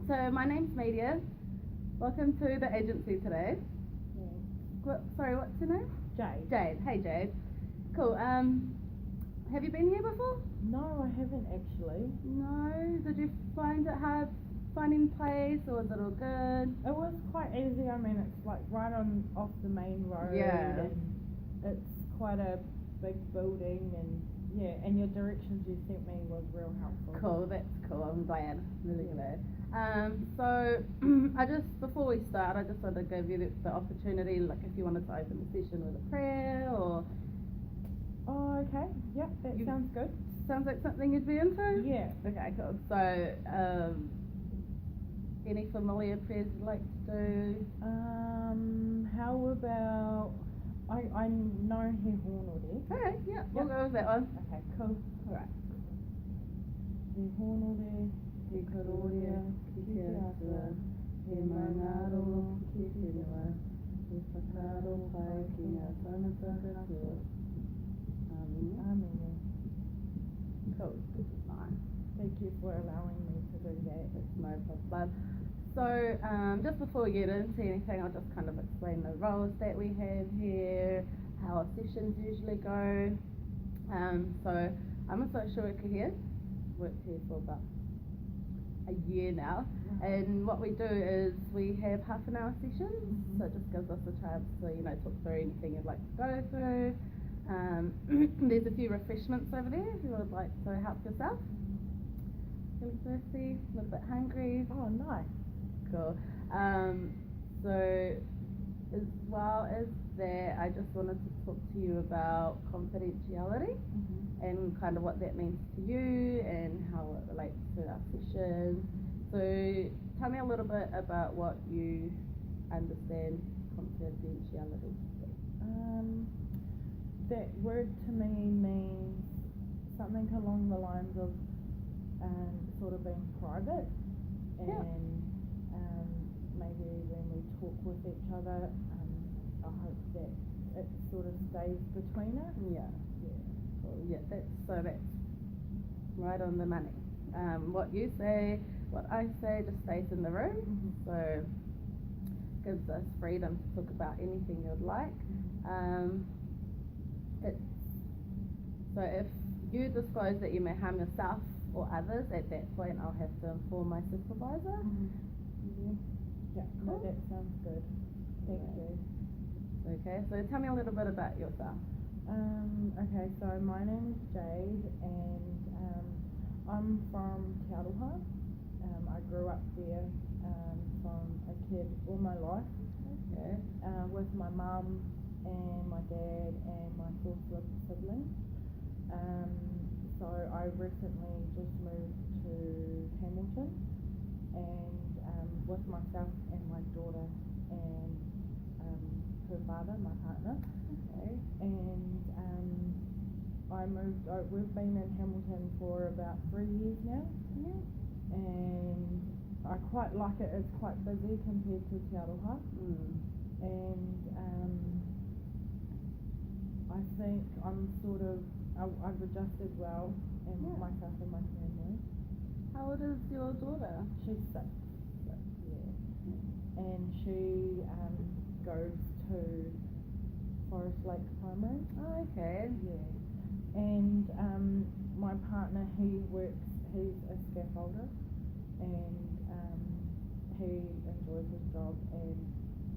So my name's Miria. Welcome to the agency today. Sorry, what's your name? Jade. Jade. Hey Jade. Cool. Have you been here before? No, I haven't actually. No. Did you find it hard finding place, or was it all good? It was quite easy. I mean, it's like right on off the main road. Yeah. And it's quite a big building, and and your directions you sent me was real helpful. Cool. That's cool. I'm glad. Really glad. So before we start, I just wanted to give you the opportunity, like if you wanted to open the session with a prayer or. Oh, okay. Yep, that sounds good. Sounds like something you'd be into? Yeah. Okay, cool. So, any familiar prayers you'd like to do? How about, I know He Honore. Okay, yeah, we'll go with that one. Okay, cool. Alright. He Honore, He Karoria, Ki Te Atua, He Mangaro, Ki Te Noa, He Whakaro Pai Ki Ngā Tāngata Katoa. Amen. Cool. Nice. Thank you for allowing me to do that. It's no problem. So, just before we get into anything, I'll just kind of explain the roles that we have here, how our sessions usually go. So, I'm a social worker here. Worked here for about a year now. And what we do is we have half an hour sessions. So it just gives us a chance to, talk through anything you'd like to go through. There's a few refreshments over there if you would like to help yourself. Feeling thirsty, a little bit hungry. Oh, nice. Cool. So as well as that, I just wanted to talk to you about confidentiality and kind of what that means to you and how it relates to our session. So tell me a little bit about what you understand confidentiality to be. That word to me means something along the lines of sort of being private, and maybe when we talk with each other, I hope that it sort of stays between us. Yeah. Cool. Yeah, that's right on the money. What you say, what I say, just stays in the room. So gives us freedom to talk about anything you'd like. So if you disclose that you may harm yourself or others, at that point I'll have to inform my supervisor. Yeah, no, that sounds good. Thank you. Okay, so tell me a little bit about yourself. Okay, so my name's Jade, and I'm from Te Aroha. I grew up there from a kid all my life. Okay. With my mum and my dad and my 4 siblings. So I recently just moved to Hamilton, and with myself and my daughter and her father, my partner. Okay. And we've been in Hamilton for about 3 years now. Yeah. And I quite like it. It's quite busy compared to Te Aroha. And I think I've adjusted well, and myself and my family. How old is your daughter? She's 6. Yeah. And she goes to Forest Lake Primary. Oh, okay. Yeah. And my partner, he's a scaffolder, and he enjoys his job, and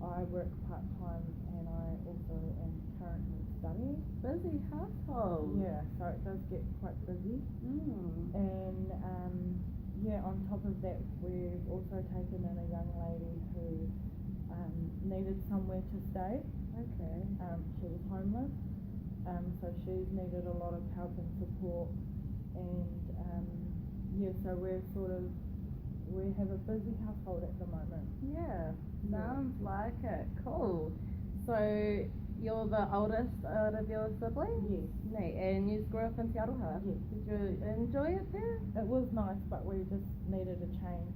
I work part-time, and I also am currently studying. Busy household. Yeah, so it does get quite busy. And on top of that, we've also taken in a young lady who needed somewhere to stay. Okay. She was homeless, so she's needed a lot of help and support, and so we have a busy household at the moment. Yeah, sounds like it. Cool. So you're the oldest out of your siblings? Yes. Neat. And you grew up in Te Aroha? Yes. Did you enjoy it there? It was nice, but we just needed a change.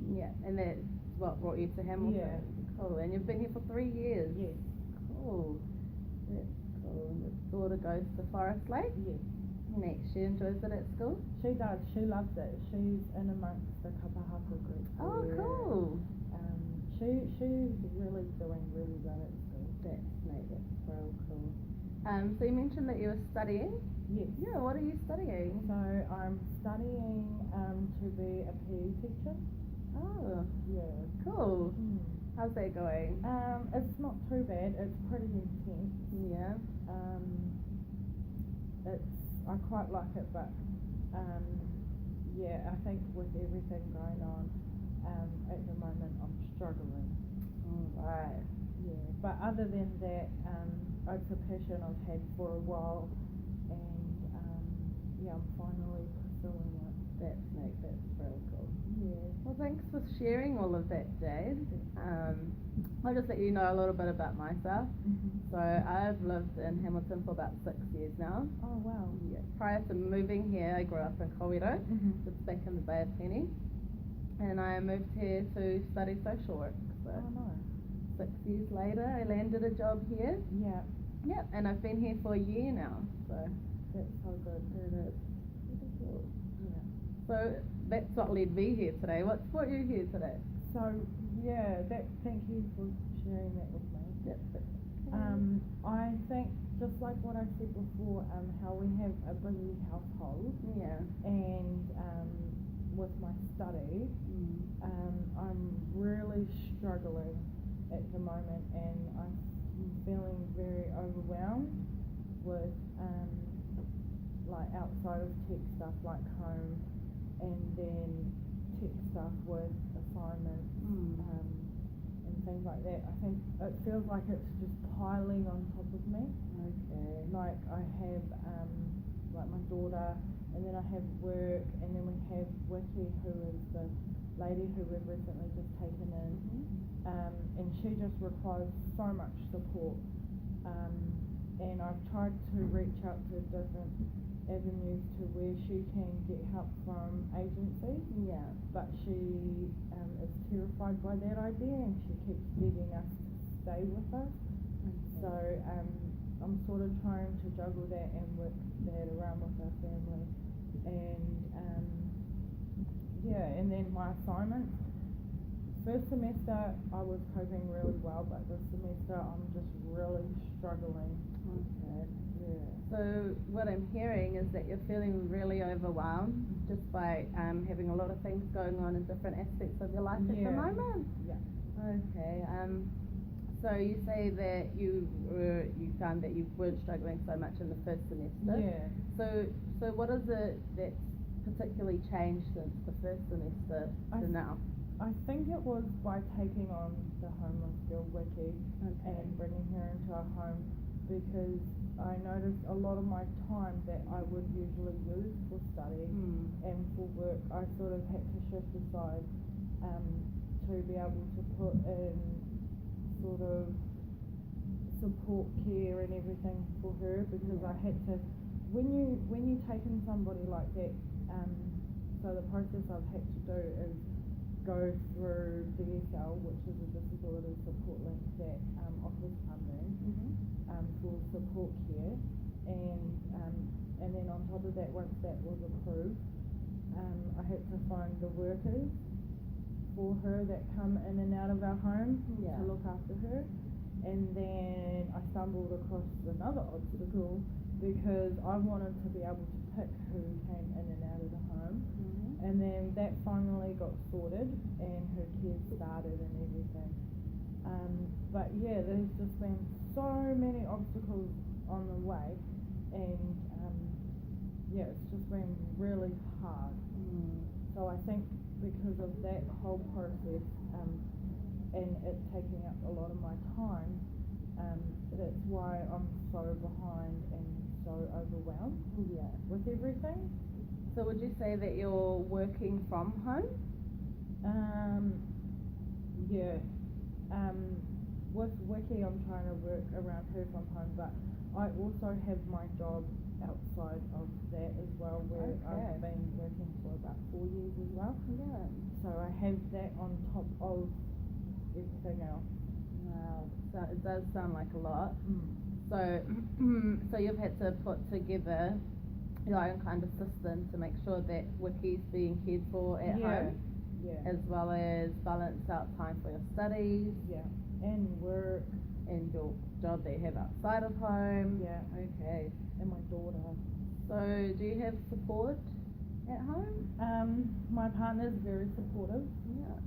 Yeah, and that's what brought you to Hamilton? Yeah. Cool. And you've been here for 3 years? Yes. Cool. That's cool. And your daughter goes to Forest Lake? Yes. Neat. She enjoys it at school? She does. She loves it. She's in amongst the kapahaka group. Oh, cool. she's really doing really well at school. That's neat, that's real cool. So you mentioned that you were studying? Yes. Yeah, what are you studying? So I'm studying to be a PE teacher. Oh, Yeah. cool. Mm. How's that going? It's not too bad. It's pretty intense. Yeah. I quite like it, but yeah, I think with everything going on at the moment, I'm struggling. Alright. Yeah, but other than that, it's a passion I've had for a while, and yeah, I'm finally pursuing it. That's neat, that's real cool. Yeah. Well, thanks for sharing all of that, Jade. I'll just let you know a little bit about myself. Mm-hmm. So I've lived in Hamilton for about 6 years now. Oh wow. Yeah. Prior to moving here, I grew up in Kowiro, Mm-hmm. just back in the Bay of Plenty, and I moved here to study social work. So Oh nice. 6 years later, I landed a job here. Yeah. Yeah, and I've been here for a year now. So That's so good. it is pretty cool. Yeah. So that's what led me here today. What's brought you here today? So yeah, thank you for sharing that with me. Yep. I think just like what I said before, how we have a busy household, Yeah. and with my study, I'm really struggling at the moment, and I'm feeling very overwhelmed with like outside of tech stuff like home, and then tech stuff with assignments and things like that. I think it feels like it's just piling on top of me. Okay. Like I have like my daughter, and then I have work, and then we have Wiki, who is the lady who we've recently just taken in, and she just requires so much support. And I've tried to reach out to different avenues to where she can get help from agencies, Yeah. but she is terrified by that idea, and she keeps begging us to stay with us. Okay. So I'm sort of trying to juggle that and work that around with our family, and yeah, and then my assignments. First semester I was coping really well, but this semester I'm just really struggling. Okay. Yeah. So what I'm hearing is that you're feeling really overwhelmed just by having a lot of things going on in different aspects of your life at the Yeah. moment. Yeah. Okay. So you say that you found that you weren't struggling so much in the first semester. Yeah. So what is it that's particularly changed since the first semester to now? I think it was by taking on the homeless girl Wiki and bringing her into our home, because I noticed a lot of my time that I would usually use for study and for work, I sort of had to shift aside to be able to put in sort of support care and everything for her, because I had to, when you take in somebody like that, so the process I've had to do is go through DSL, which is a disability support link that offers funding for support care, and then on top of that, once that was approved, I had to find the workers for her that come in and out of our home to look after her. And then I stumbled across another obstacle, because I wanted to be able to pick who came in and out of the home. And then that finally got sorted, and her care started and everything. But yeah, there's just been so many obstacles on the way, and yeah, it's just been really hard. So I think because of that whole process, and it taking up a lot of my time, that's why I'm so behind and so overwhelmed with everything. So would you say that you're working from home? Yeah. With Wiki, I'm trying to work around her from home, but I also have my job outside of that as well, where I've been working for about 4 years as well. Yeah. So I have that on top of everything else. Wow. So it does sound like a lot. So so you've had to put together your own kind of system to make sure that Wiki's being cared for at home. Yeah. as well as balance out time for your studies Yeah, and work. and your job that you have outside of home. Yeah, Okay. and my daughter. So do you have support at home? My partner's very supportive. Yeah.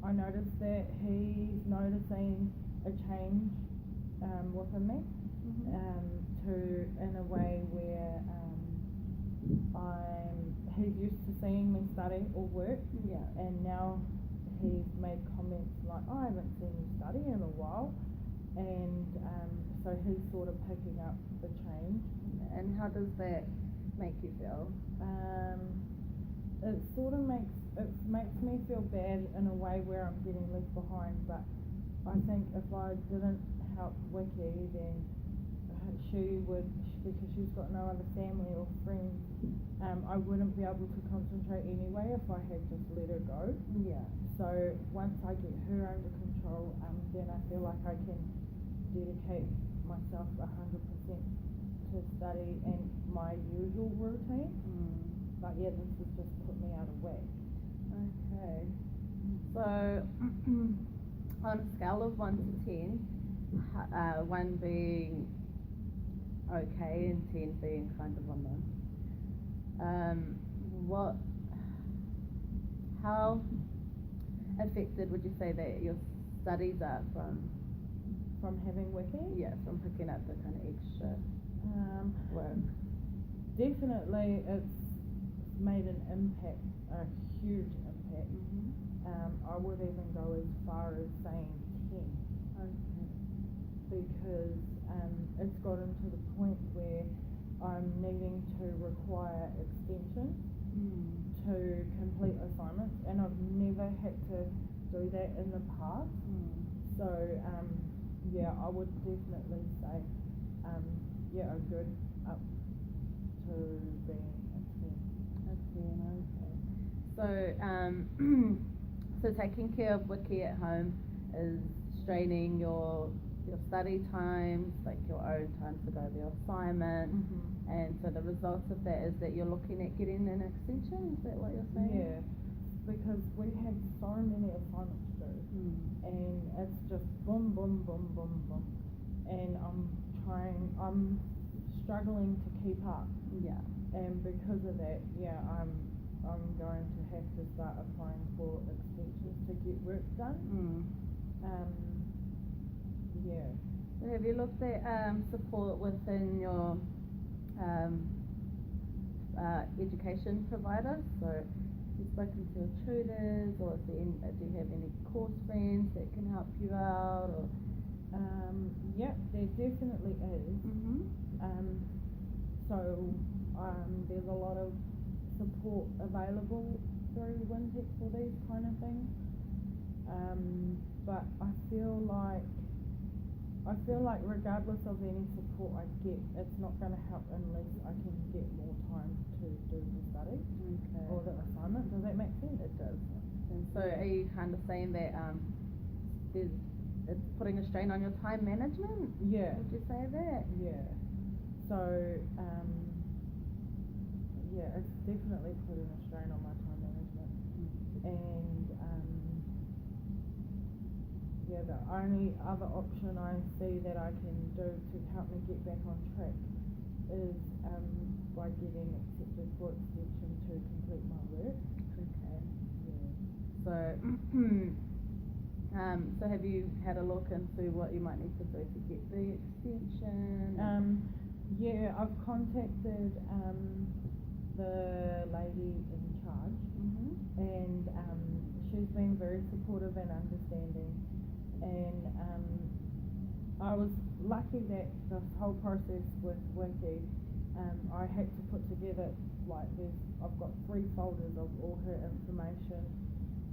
I noticed that he's noticing a change within me, to in a way where he's used to seeing me study or work, Yeah. and now he's made comments like, "Oh, I haven't seen you study in a while," and so he's sort of picking up the change. And how does that make you feel? It sort of makes me feel bad in a way where I'm getting left behind, but I think if I didn't help Wiki, then she would, because she's got no other family or friends, I wouldn't be able to concentrate anyway if I had just let her go. Yeah. So once I get her under control, then I feel like I can dedicate myself 100% to study and my usual routine. But yeah, this has just put me out of whack. Okay. So on a scale of 1 to 10, 1 being okay and 10 being kind of on the how affected would you say that your studies are From having Wiki? from picking up the kind of extra work? Definitely it's made an impact, a huge impact. I would even go as far as saying 10. Okay. Because it's gotten to the point where I'm needing to require extension to complete assignments, and I've never had to do that in the past. So yeah, I would definitely say a good up to being a 10. A 10, okay. So so taking care of Wiki at home is straining your study times, like your own time to go to your assignment, and so the result of that is that you're looking at getting an extension. Is that what you're saying? Yeah, because we have so many assignments to do, and it's just boom, boom, boom, boom, boom, and I'm struggling to keep up. Yeah. And because of that, I'm going to have to start applying for extensions to get work done. Yeah. So have you looked at support within your education provider? So have you spoken to your tutors, or do you have any course friends that can help you out? Or Yeah, there definitely is. So there's a lot of support available through Wintec for these kind of things. But I feel like regardless of any support I get, it's not going to help unless I can get more time to do the study or the assignment. Does that make sense? It does. And so are you kind of saying that it's putting a strain on your time management? Yeah. Would you say that? Yeah. So it's definitely putting a strain on my time management. And the only other option I see that I can do to help me get back on track is by getting accepted for extension to complete my work. Okay. Yeah. So have you had a look into what you might need to do to get the extension? Yeah, I've contacted the lady in charge, and she's been very supportive and understanding. And I was lucky that this whole process with Wiki, I had to put together, I've got 3 folders of all her information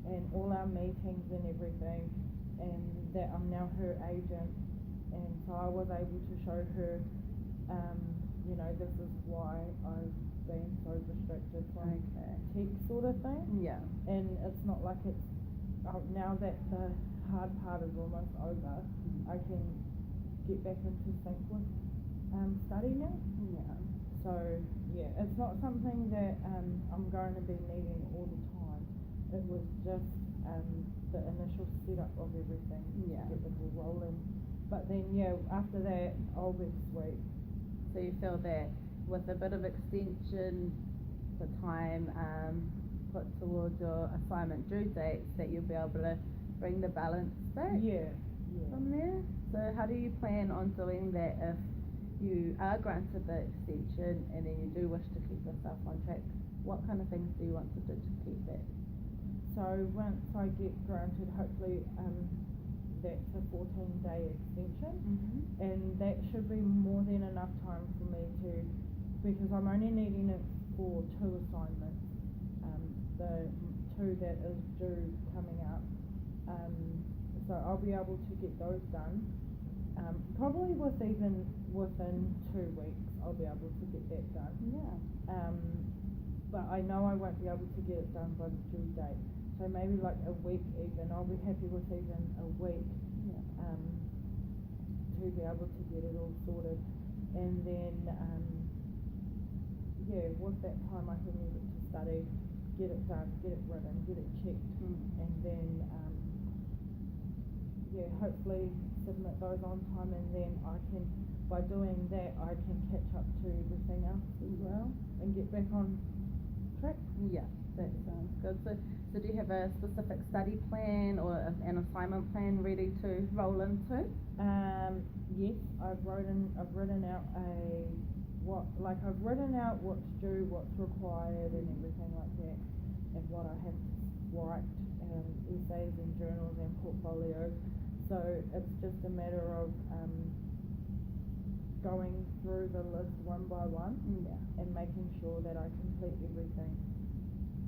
and all our meetings and everything, and that I'm now her agent, and so I was able to show her, this is why I've been so distracted from tech sort of thing. Yeah. And it's not like it's, now that the hard part is almost over, I can get back into sync with study now. Yeah. So yeah, it's not something that I'm going to be needing all the time. it was just the initial setup of everything Yeah. to get the ball rolling. But then after that I'll be sweet. So you feel that with a bit of extension, the time put towards your assignment due dates, that you'll be able to bring the balance back from there? So how do you plan on doing that if you are granted the extension and then you do wish to keep yourself on track? What kind of things do you want to do to keep that? So once I get granted, hopefully that's a 14-day extension, and that should be more than enough time for me to, because I'm only needing it for 2 assignments, the 2 that is due coming up, so I'll be able to get those done, probably within 2 weeks I'll be able to get that done. But I know I won't be able to get it done by the due date. So maybe like a week even, I'll be happy with even a week to be able to get it all sorted. And then, with that time I can use it to study, get it done, get it written, get it checked, and then, hopefully submit those on time, and then I can, by doing that, I can catch up to everything else as well and get back on track. Yeah, that sounds good. So do you have a specific study plan or an assignment plan ready to roll into? Yes, I've written out I've written out what's due, what's required, and everything like that, and what I have to write, essays and journals and portfolios. So it's just a matter of going through the list one by one and making sure that I complete everything,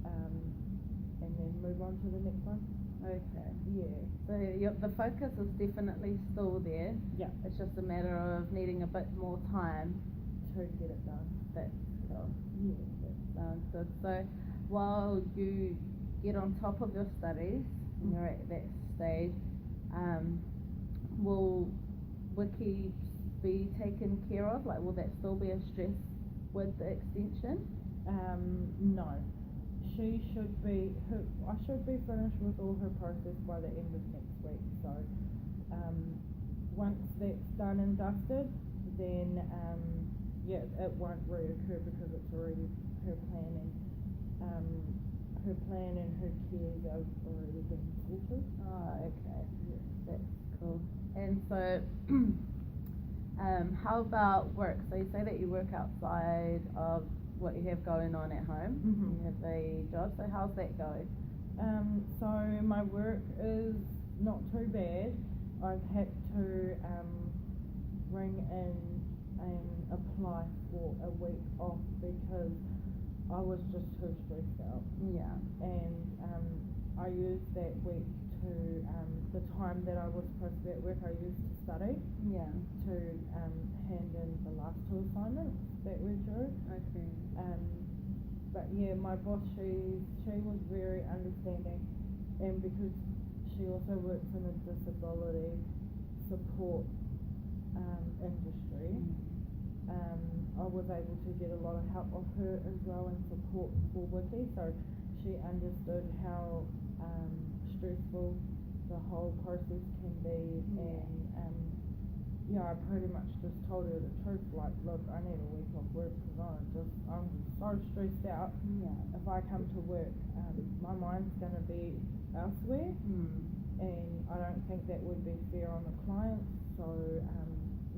and then move on to the next one. Okay. Yeah. So the focus is definitely still there. Yeah. It's just a matter of needing a bit more time to get it done. That's cool. Yeah. That sounds good. So while you get on top of your studies, and you're at that stage, will Wiki be taken care of? Like, will that still be a stress with the extension? No. I should be finished with all her process by the end of next week. So, once that's done and dusted, then it won't reoccur because it's already her planning. Her plan and her cares have already been sorted. Oh, okay. Yeah. That's cool. And so, how about work? So you say that you work outside of what you have going on at home. You have a job. So how's that going? So my work is not too bad. I've had to ring in and apply for a week off because I was just too stressed out. Yeah. And I used that week to, the time that I was supposed to be at work, I used to study. Yeah. To hand in the last 2 assignments that were due. Okay. But yeah, my boss, she was very understanding, and because she also works in a disability support industry, I was able to get a lot of help of her as well and support for Wiki, so she understood how stressful the whole process can be, and I pretty much just told her the truth, like, look, I need a week off work because I'm so stressed out. If I come to work, my mind's going to be elsewhere, and I don't think that would be fair on the clients, so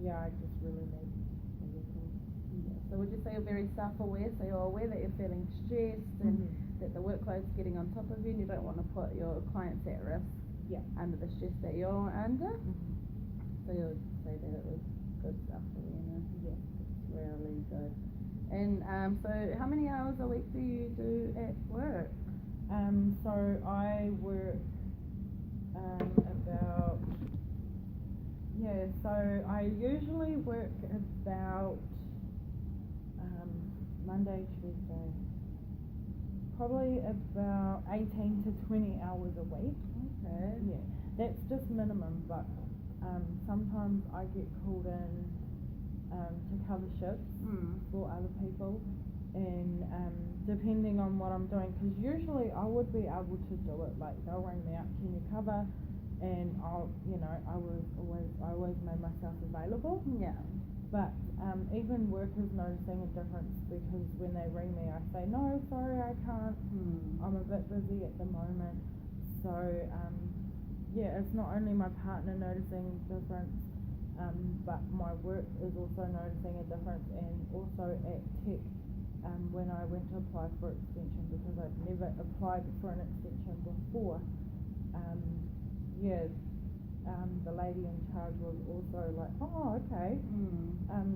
I just really need a week off. So would you say you're very self-aware, so you're aware that you're feeling stressed and that the workload's getting on top of you and you don't want to put your clients at risk under the stress that you're under? So you would say that it was good self-awareness. Yeah. It's really good. And so how many hours a week do you do at work? So I work about, so I usually work about Monday, Tuesday, probably about 18 to 20 hours a week. Okay. Yeah, that's just minimum, but sometimes I get called in to cover shifts for other people, and depending on what I'm doing, because usually I would be able to do it. Like they'll ring me up, can you cover? And I always made myself available. Yeah. But even workers noticing a difference, because when they ring me, I say no, sorry, I can't. I'm a bit busy at the moment. So it's not only my partner noticing difference, but my work is also noticing a difference, and also at tech. When I went to apply for extension, because I've never applied for an extension before, the lady in charge was also like, oh, okay,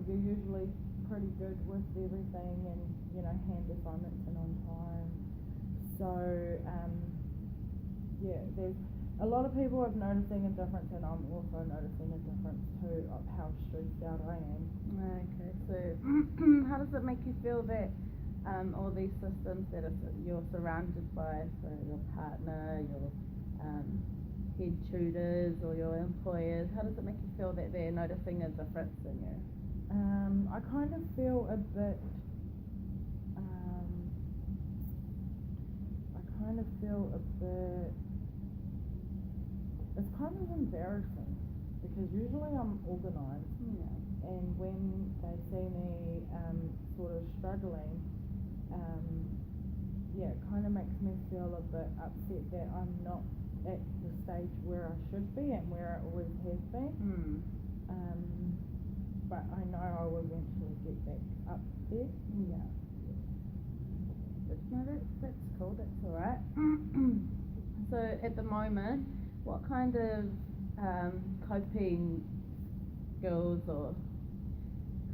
you're usually pretty good with everything, and hand assignments in on time. So there's a lot of people are noticing a difference, and I'm also noticing a difference too of how stressed out I am. Okay, so how does it make you feel that all these systems that you're surrounded by, so your partner, your head tutors or your employers, how does it make you feel that they're noticing a difference in you? I kind of feel a bit it's kind of embarrassing, because usually I'm organised, and when they see me sort of struggling, it kind of makes me feel a bit upset that I'm not at the stage where I should be and where I always have been. But I know I will eventually get back up there. Yeah. No, that's cool, that's alright. So at the moment, what kind of coping skills or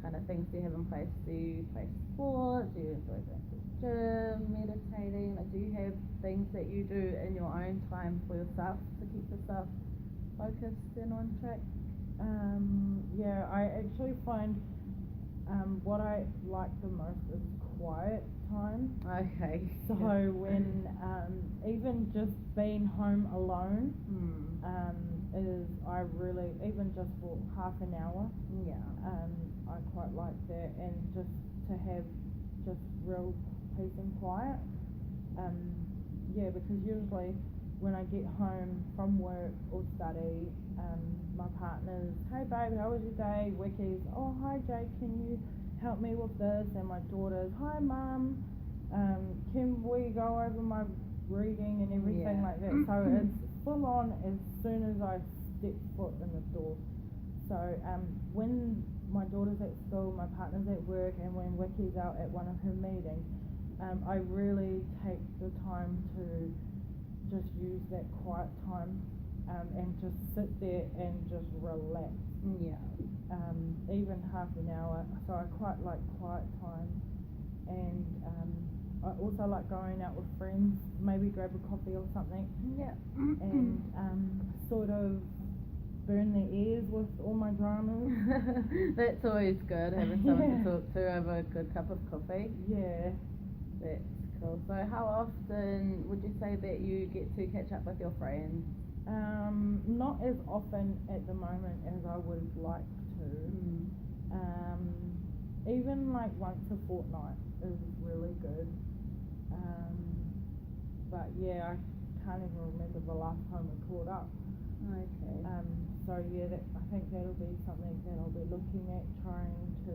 kind of things do you have in place? Do you play sport? Do you enjoy going to the gym, meditating? Like, do you have things that you do in your own time for yourself to keep yourself focused and on track? I actually find what I like the most is quiet time. Okay. So when even just being home alone is, I really, even just for half an hour, I quite like that, and just to have just real peace and quiet. Because usually when I get home from work or study, my partner's, hey babe, how was your day? Wicky's, oh hi Jake, can you help me with this? And my daughter's, hi mum, can we go over my reading and everything like that? So it's full on as soon as I step foot in the door. So when my daughter's at school, my partner's at work, and when Wicky's out at one of her meetings, I really take the time to just use that quiet time and just sit there and just relax. Even half an hour. So I quite like quiet time, and I also like going out with friends, maybe grab a coffee or something, and sort of burn their ears with all my dramas. That's always good, having someone to talk to over a good cup of coffee. Yeah. That's cool. So how often would you say that you get to catch up with your friends? Not as often at the moment as I would like to. Even like once a fortnight is really good. But I can't even remember the last time we caught up. Okay. I think that'll be something that I'll be looking at, trying to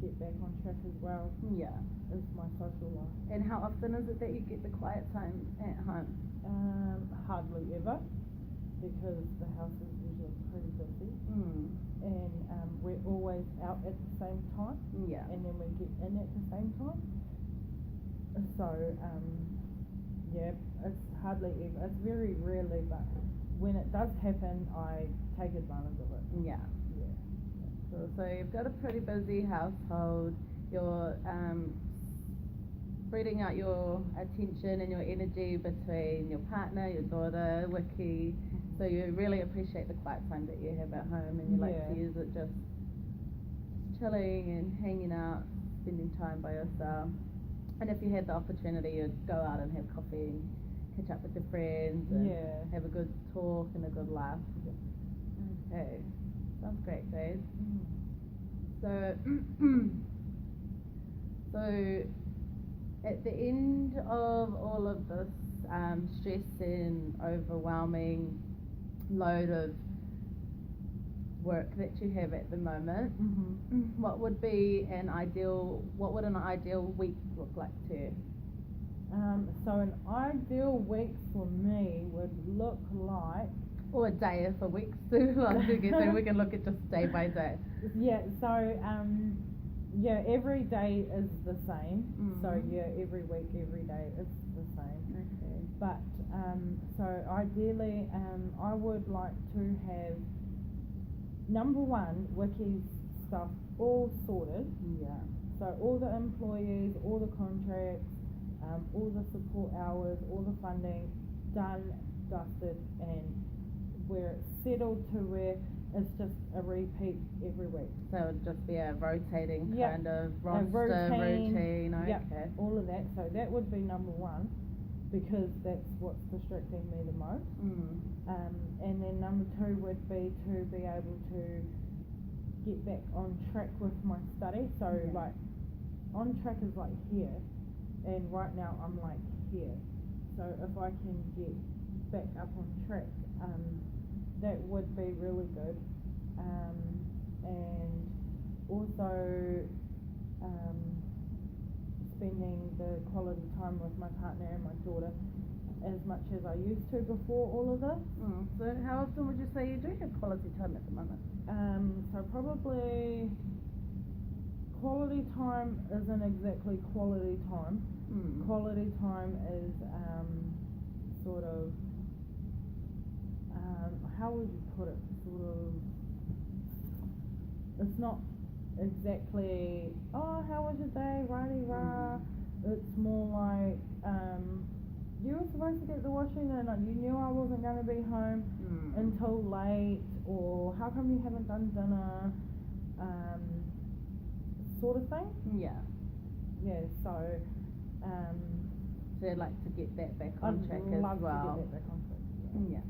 get back on track as well. Is my social life. And how often is it that you get the quiet time at home? Hardly ever, because the house is usually pretty busy, and we're always out at the same time, and then we get in at the same time. So it's hardly ever. It's very rarely, but when it does happen, I take advantage of it. So you've got a pretty busy household. You're spreading out your attention and your energy between your partner, your daughter, Wiki. So you really appreciate the quiet time that you have at home, and you like to use it just chilling and hanging out, spending time by yourself. And if you had the opportunity, you'd go out and have coffee and catch up with your friends and have a good talk and a good laugh. Okay, sounds great, Jade. So So at the end of all of this stress and overwhelming load of work that you have at the moment, what would an ideal week look like to you? So an ideal week for me would look like, Or a day if a week's too long to get through. We can look at just day by day. yeah, so every day is the same. So every week, every day is the same. Okay. But so ideally, I would like to have number one, Wiki's stuff all sorted. Yeah. So all the employees, all the contracts, all the support hours, all the funding done, dusted, and where it's settled to where it's just a repeat every week. So it would just be a rotating Yep. kind of A roster, routine, okay. Yep, all of that. So that would be number one, because that's what's distracting me the most. And then number two would be to be able to get back on track with my study. So like, on track is like here, and right now I'm like here. So if I can get back up on track, that would be really good. And also spending the quality time with my partner and my daughter as much as I used to before all of this. So how often would you say you do have quality time at the moment? So probably quality time isn't exactly quality time. Quality time is sort of, how would you put it? Sort of, it's not exactly, oh, how was your day, righty-rah. It's more like, you were supposed to get the washing and you knew I wasn't going to be home until late, or how come you haven't done dinner, sort of thing. Yeah. So So you'd like to get that back on track as love well. to get that back on track. Yeah.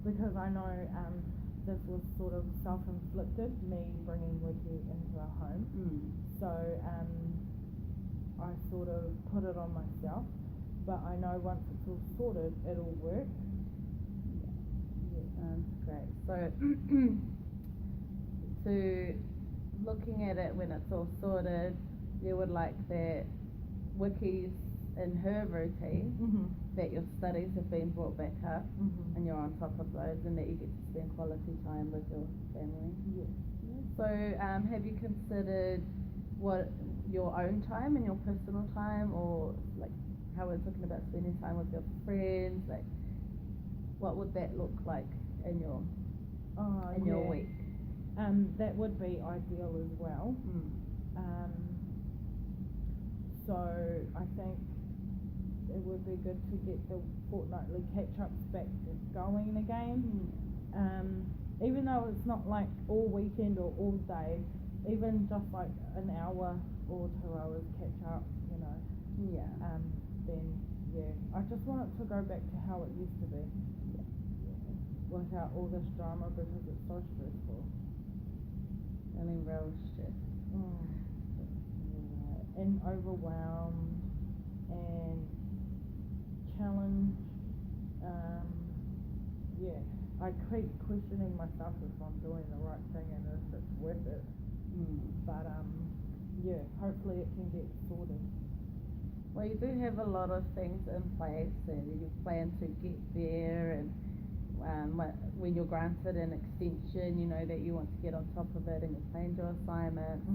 Because I know this was sort of self-inflicted, me bringing Wiki into our home. So I sort of put it on myself, but I know once it's all sorted, it'll work. Great. So, so looking at it when it's all sorted, you would like that Wiki's in her routine, that your studies have been brought back up, and you're on top of those, and that you get to spend quality time with your family. So have you considered what your own time and your personal time, or like how we're talking about spending time with your friends, like what would that look like in your your week? That would be ideal as well. So I think it would be good to get the fortnightly catch-ups back going again. Even though it's not like all weekend or all day, even just like an hour or 2 hours catch up, then I just want it to go back to how it used to be, without all this drama, because it's so stressful. Feeling real stressed. And overwhelmed and challenged. I keep questioning myself if I'm doing the right thing and if it's worth it. But hopefully it can get sorted. Well, you do have a lot of things in place, and you plan to get there, and when you're granted an extension, you know that you want to get on top of it, and you've planned your assignments,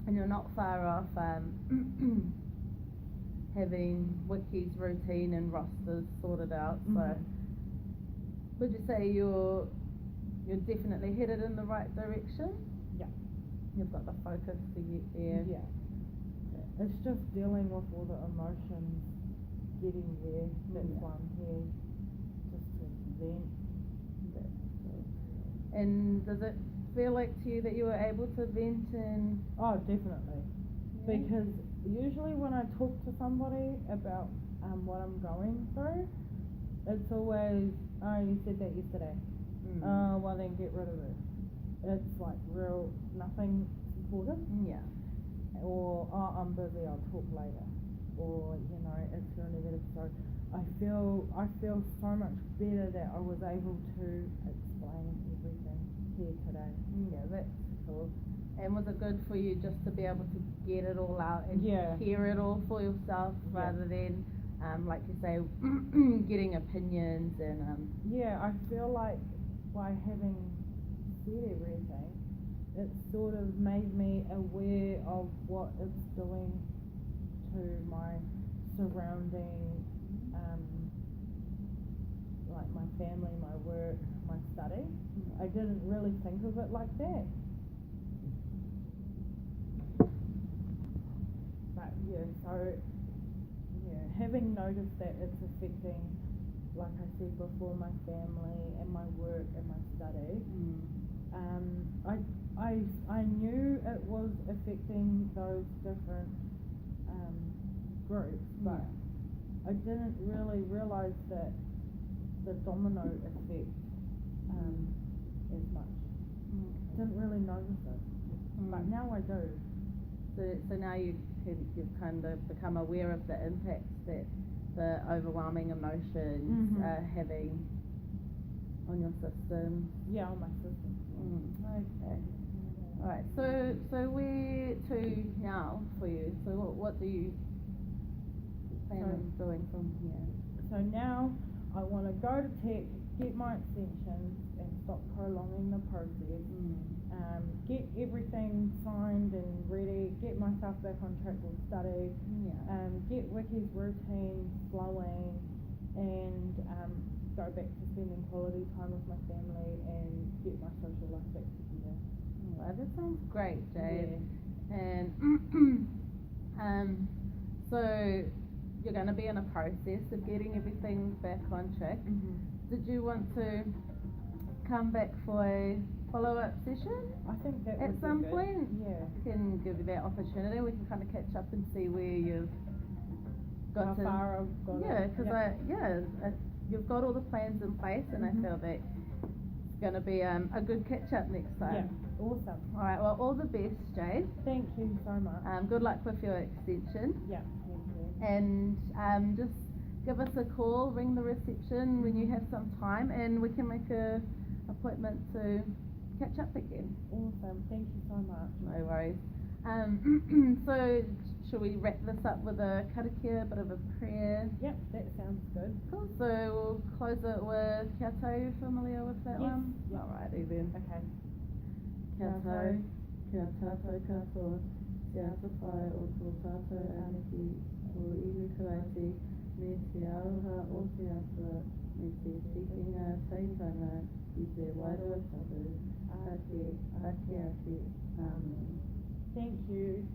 and you're not far off having Wiki's routine and rosters sorted out. So would you say you're definitely headed in the right direction? Yeah. You've got the focus to get there. Yeah. It's just dealing with all the emotions, getting there. That's why I'm here, just to vent. And does it feel like to you that you were able to vent and... Oh, definitely. Because usually when I talk to somebody about what I'm going through, it's always, oh, you said that yesterday. Oh, well then get rid of it. It's like nothing supportive. or oh, I'm busy, I'll talk later, or it's really negative. So I feel so much better that I was able to explain everything here today. Yeah, that's cool. And was it good for you just to be able to get it all out and Yeah. hear it all for yourself rather than, like you say, getting opinions and Yeah, I feel like by having said everything, it sort of made me aware of what it's doing to my surrounding, like my family, my work, my study. I didn't really think of it like that. But yeah, so yeah, having noticed that it's affecting, like I said before, my family and my work and my study, I knew it was affecting those different groups, but I didn't really realise that the domino effect as much. Didn't really notice it, but now I do. So now you've kind of become aware of the impacts that the overwhelming emotions are having on your system. Yeah, on my system. Okay. Alright, so where to now for you? So what do you plan on doing from here? So now I want to go to tech, get my extensions and stop prolonging the process, get everything signed and ready, get myself back on track with study, get Wiki's routine flowing, and go back to spending quality time with my family and get my social life back together. Well, that sounds great, Jade. Yeah. And so you're going to be in a process of getting everything back on track. Did you want to come back for a follow-up session? I think that at would some be good. point? Yeah. Can give you that opportunity. We can kind of catch up and see where you've got How far I've got. Yeah, because you've got all the plans in place, and I feel that it's going to be a good catch-up next time. Yeah, awesome. All right, well, all the best, Jade. Thank you so much. Good luck with your extension. Yeah, thank you. And just give us a call, ring the reception when you have some time, and we can make a appointment to catch up again. Awesome, thank you so much. No worries. So should we wrap this up with a karakia, a bit of a prayer? Yep, that sounds good. Cool. So we'll close it with kia tau. You familiar with that one? Yep. Alrighty then. Okay. Kia tau, kia tātou katoa, te atawhai o tō tātou aniki o iwi karaiti, me te aroha o te atua, me te tikinga teitanga i te wairua tapu, ake. Amen. Thank you.